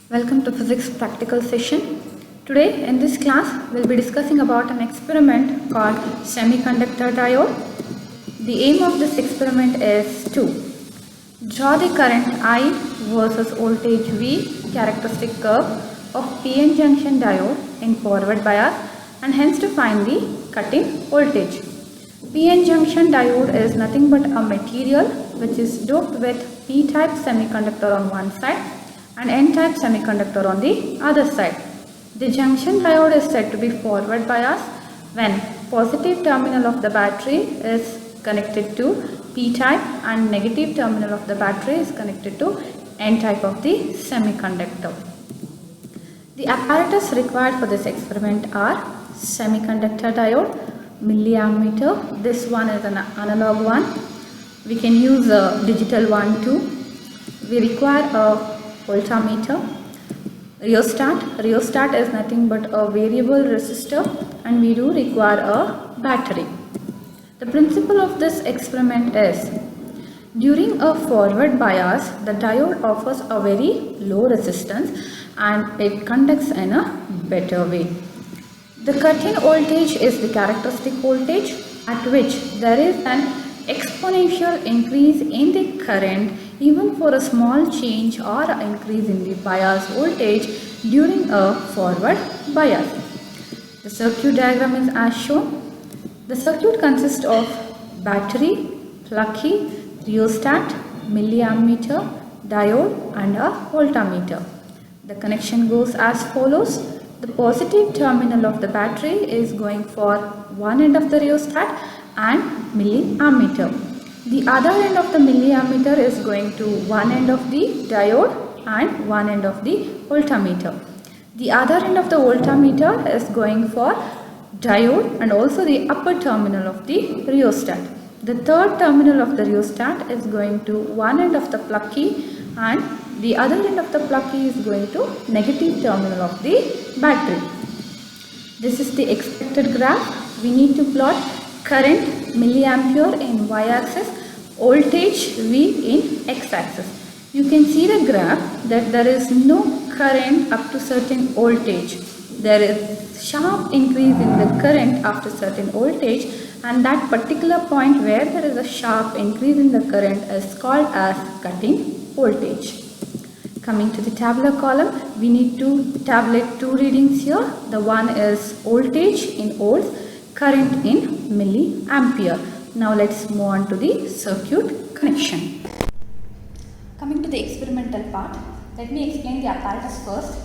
Welcome to physics practical session. Today in this class we'll be discussing about an experiment called semiconductor diode. The aim of this experiment is to draw the current I versus voltage V characteristic curve of PN junction diode in forward bias and hence to find the cut-in voltage. PN junction diode is nothing but a material which is doped with P-type semiconductor on one side and N-type semiconductor on the other side. The junction diode is said to be forward bias when positive terminal of the battery is connected to P-type and negative terminal of the battery is connected to N-type of the semiconductor. The apparatus required for this experiment are semiconductor diode, milliammeter. This one is an analog one. We can use a digital one too. We require a voltmeter, rheostat is nothing but a variable resistor, and we do require a battery. The principle of this experiment is during a forward bias the diode offers a very low resistance and it conducts in a better way. The cut-in voltage is the characteristic voltage at which there is an exponential increase in the current even for a small change or increase in the bias voltage during a forward bias. The circuit diagram is as shown. The circuit consists of battery, plug key, rheostat, milliammeter, diode and a voltmeter. The connection goes as follows. The positive terminal of the battery is going for one end of the rheostat and milliammeter. The other end of the milliammeter is going to one end of the diode and one end of the voltmeter. The other end of the voltmeter is going for diode and also the upper terminal of the rheostat. The third terminal of the rheostat is going to one end of the plug key and the other end of the plug key is going to negative terminal of the battery. This is the expected graph. We need to plot current milliampere in y-axis, voltage V in x-axis. You can see the graph that there is no current up to certain voltage. There is sharp increase in the current after certain voltage, and that particular point where there is a sharp increase in the current is called as cut-in voltage. Coming to the tabular column, we need to tabulate two readings here. The one is voltage in volts, current in milliampere. Now let's move on to the circuit connection. Coming to the experimental part, let me explain the apparatus first.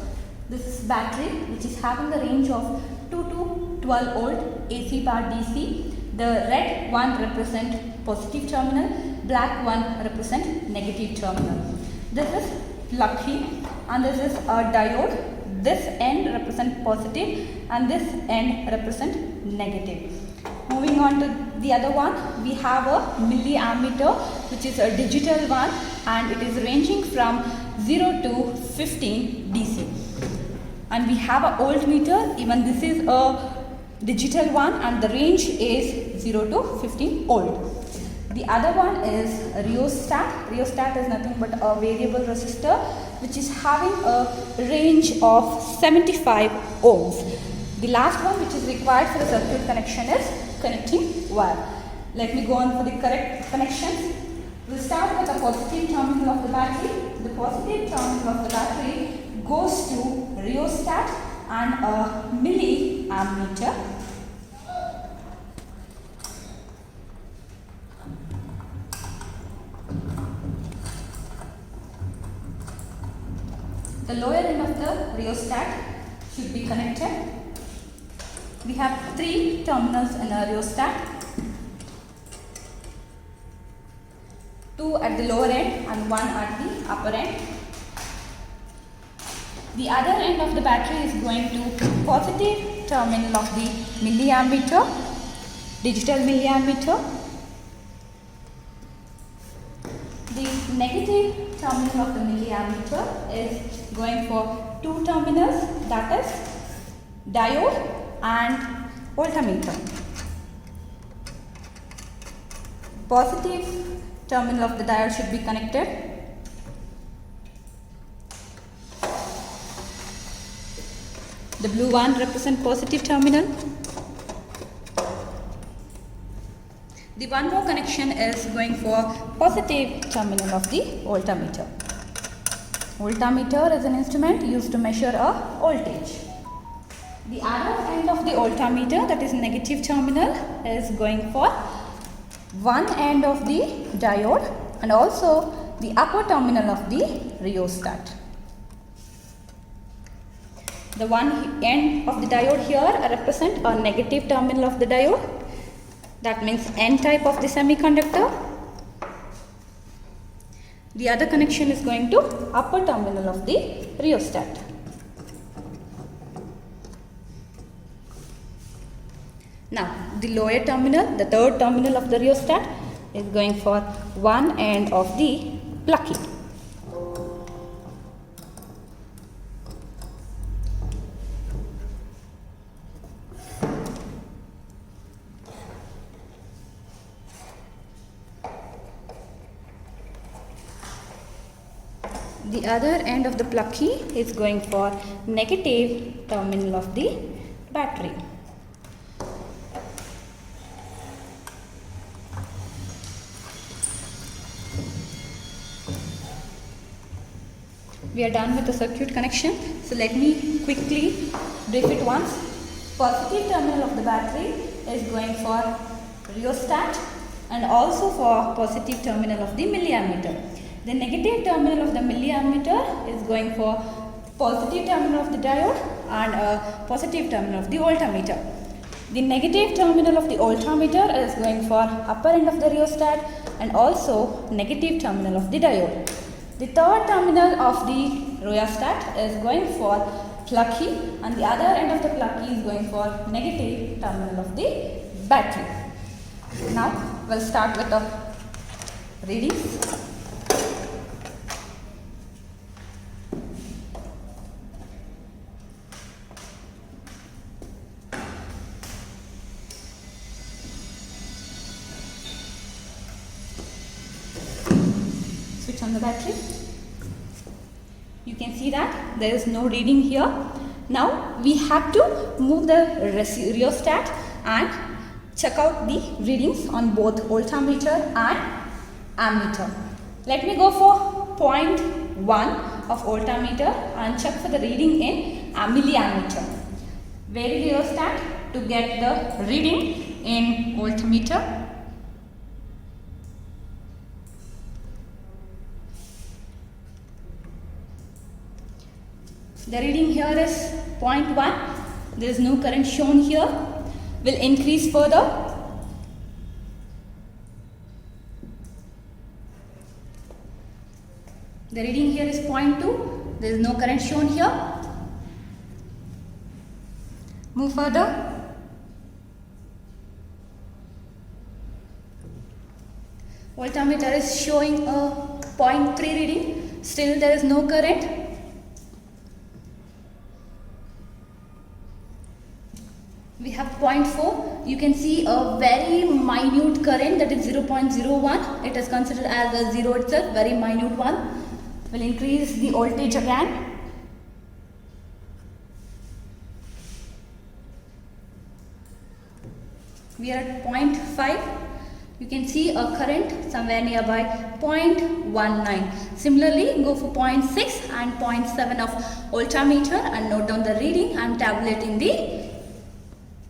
This is battery which is having the range of 2 to 12 volt AC power DC. The red one represents positive terminal, black one represents negative terminal. This is plug key and this is a diode. This end represents positive and this end represents negative. Moving on to the other one, we have a milliammeter which is a digital one and it is ranging from 0 to 15 DC. And we have a voltmeter, even this is a digital one and the range is 0 to 15 volt. The other one is a rheostat. Rheostat is nothing but a variable resistor which is having a range of 75 ohms. The last one which is required for the circuit connection is connecting wire. Let me go on for the correct connections. We'll start with the positive terminal of the battery. The positive terminal of the battery goes to rheostat and a milliammeter. The lower end of the rheostat should be connected. We have three terminals in a rheostat. Two at the lower end and one at the upper end. The other end of the battery is going to positive terminal of the milliammeter, digital milliammeter. The negative terminal of the milliammeter is going for two terminals, that is diode and voltmeter. Positive terminal of the diode should be connected The blue one represents positive terminal. The one more connection is going for positive terminal of the voltmeter. Voltmeter is an instrument used to measure a voltage. The other end of the voltmeter, that is negative terminal, is going for one end of the diode and also the upper terminal of the rheostat. The one end of the diode here represent a negative terminal of the diode. That means N type of the semiconductor. The other connection is going to upper terminal of the rheostat. Now, the lower terminal, the third terminal of the rheostat, is going for one end of the plucky. The other end of the plucky is going for negative terminal of the battery. We are done with the circuit connection. So let me quickly brief it once. Positive terminal of the battery is going for rheostat and also for positive terminal of the milliammeter. The negative terminal of the milliammeter is going for positive terminal of the diode and positive terminal of the voltmeter. The negative terminal of the voltmeter is going for upper end of the rheostat and also negative terminal of the diode. The third terminal of the rheostat is going for plucky and the other end of the plucky is going for negative terminal of the battery. Now we'll start with the readings. Switch on the battery. You can see that there is no reading here. Now we have to move the rheostat and check out the readings on both voltmeter and ammeter. Let me go for 0.1 of voltmeter and check for the reading in milliammeter. Vary rheostat to get the reading in voltmeter. The reading here is 0.1. There is no current shown here. Will increase further. The reading here is 0.2. There is no current shown here. Move further. Voltmeter is showing a 0.3 reading. Still there is no current. We have 0.4. You can see a very minute current, that is 0.01. It is considered as a 0 itself, very minute one. Will increase the voltage again. We are at 0.5. You can see a current somewhere nearby 0.19. Similarly, go for 0.6 and 0.7 of voltmeter and note down the reading and tabulate in the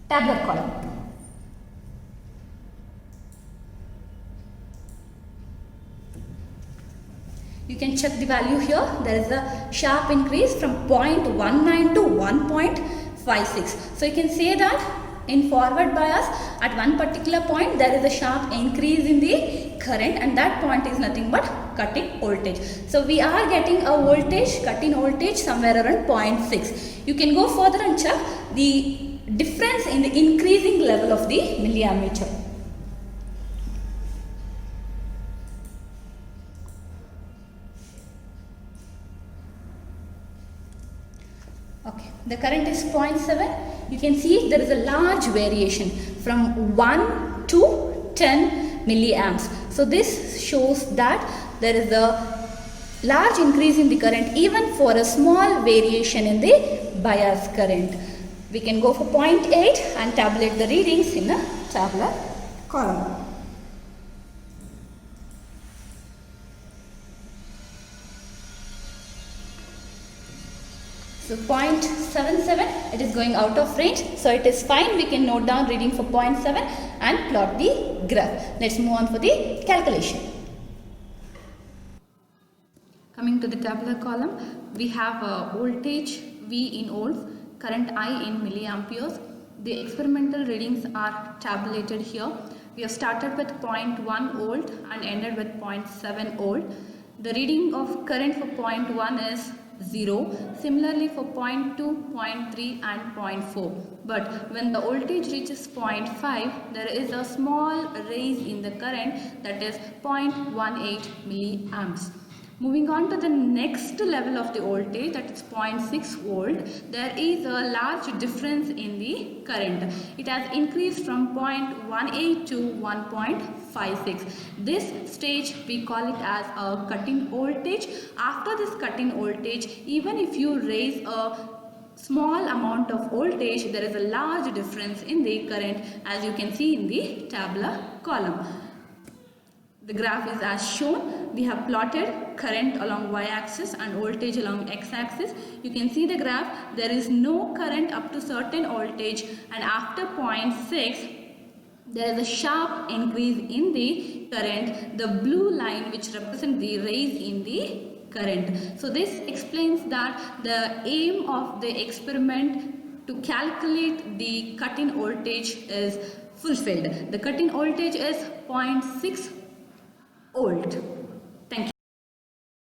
tablet column. You can check the value here. There is a sharp increase from 0.19 to 1.56. So you can say that in forward bias at one particular point there is a sharp increase in the current and that point is nothing but cutting voltage. So we are getting a voltage, cut-in voltage somewhere around 0.6. You can go further and check the difference in the increasing level of the milliammeter. Okay, the current is 0.7. You can see there is a large variation from 1 to 10 milliamps. So this shows that there is a large increase in the current even for a small variation in the bias current. We can go for 0.8 and tabulate the readings in a tabular column. So 0.77, it is going out of range, so it is fine. We can note down reading for 0.7 and plot the graph. Let's move on for the calculation. Coming to the tabular column, we have a voltage V in volts, current I in milliamperes. The experimental readings are tabulated here. We have started with 0.1 volt and ended with 0.7 volt. The reading of current for 0.1 is 0. Similarly for 0.2, 0.3 and 0.4. But when the voltage reaches 0.5, there is a small rise in the current, that is 0.18 milliamps. Moving on to the next level of the voltage, that is 0.6 volt, there is a large difference in the current. It has increased from 0.18 to 1.56. This stage we call it as a cut-in voltage. After this cut-in voltage, even if you raise a small amount of voltage, there is a large difference in the current, as you can see in the tabular column. The graph is as shown. We have plotted current along y-axis and voltage along x-axis. You can see the graph. There is no current up to certain voltage, and after 0.6 there is a sharp increase in the current. The blue line which represents the rise in the current. So this explains that the aim of the experiment to calculate the cut-in voltage is fulfilled. The cut-in voltage is 0.6 volt.